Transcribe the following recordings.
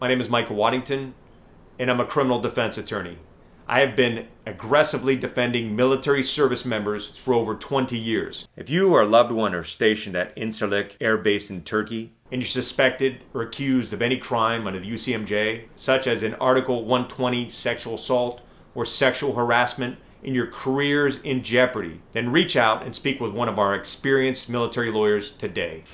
My name is Michael Waddington, and I'm a criminal defense attorney. I have been aggressively defending military service members for over 20 years. If you or a loved one are stationed at Incirlik Air Base in Turkey, and you're suspected or accused of any crime under the UCMJ, such as an Article 120 sexual assault or sexual harassment, and your career's in jeopardy, then reach out and speak with one of our experienced military lawyers today.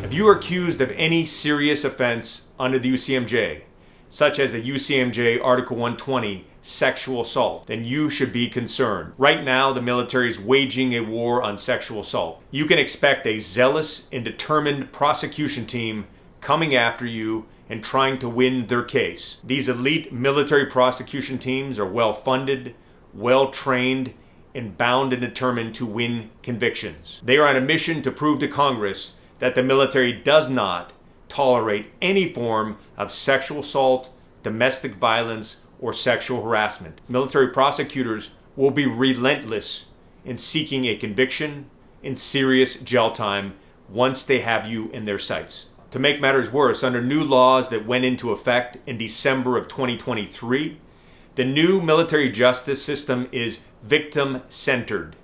If you are accused of any serious offense under the UCMJ, such as a UCMJ Article 120 sexual assault, then you should be concerned. Right now, the military is waging a war on sexual assault. You can expect a zealous and determined prosecution team coming after you and trying to win their case. These elite military prosecution teams are well funded, well trained, and bound and determined to win convictions. They are on a mission to prove to Congress that the military does not tolerate any form of sexual assault, domestic violence, or sexual harassment. Military prosecutors will be relentless in seeking a conviction and serious jail time once they have you in their sights. To make matters worse, under new laws that went into effect in December of 2023, the new military justice system is victim-centered.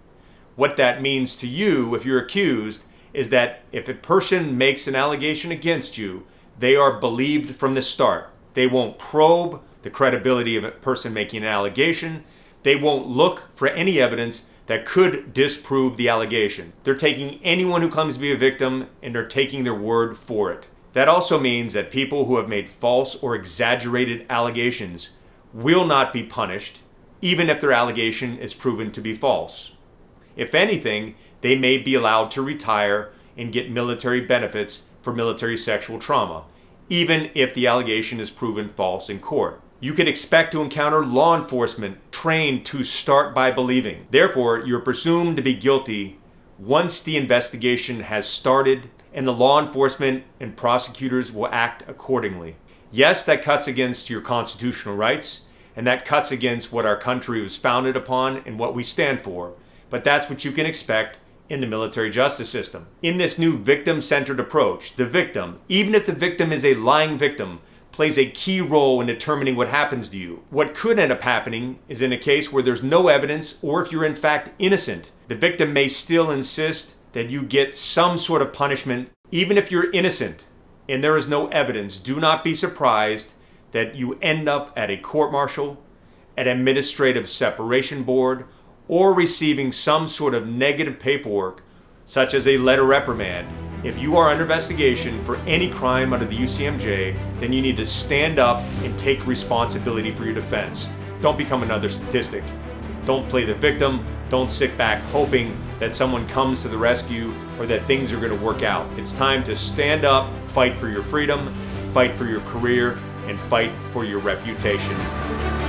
What that means to you, if you're accused, is that if a person makes an allegation against you, they are believed from the start. They won't probe the credibility of a person making an allegation. They won't look for any evidence that could disprove the allegation. They're taking anyone who claims to be a victim and they're taking their word for it. That also means that people who have made false or exaggerated allegations will not be punished, even if their allegation is proven to be false. If anything, they may be allowed to retire and get military benefits for military sexual trauma, even if the allegation is proven false in court. You can expect to encounter law enforcement trained to start by believing. Therefore, you're presumed to be guilty once the investigation has started, and the law enforcement and prosecutors will act accordingly. Yes, that cuts against your constitutional rights, and that cuts against what our country was founded upon and what we stand for, but that's what you can expect in the military justice system. In this new victim-centered approach, the victim, even if the victim is a lying victim, plays a key role in determining what happens to you. What could end up happening is in a case where there's no evidence, or if you're in fact innocent, the victim may still insist that you get some sort of punishment. Even if you're innocent and there is no evidence, do not be surprised that you end up at a court-martial, an administrative separation board, or receiving some sort of negative paperwork, such as a letter reprimand. If you are under investigation for any crime under the UCMJ, then you need to stand up and take responsibility for your defense. Don't become another statistic. Don't play the victim. Don't sit back hoping that someone comes to the rescue or that things are going to work out. It's time to stand up, fight for your freedom, fight for your career, and fight for your reputation.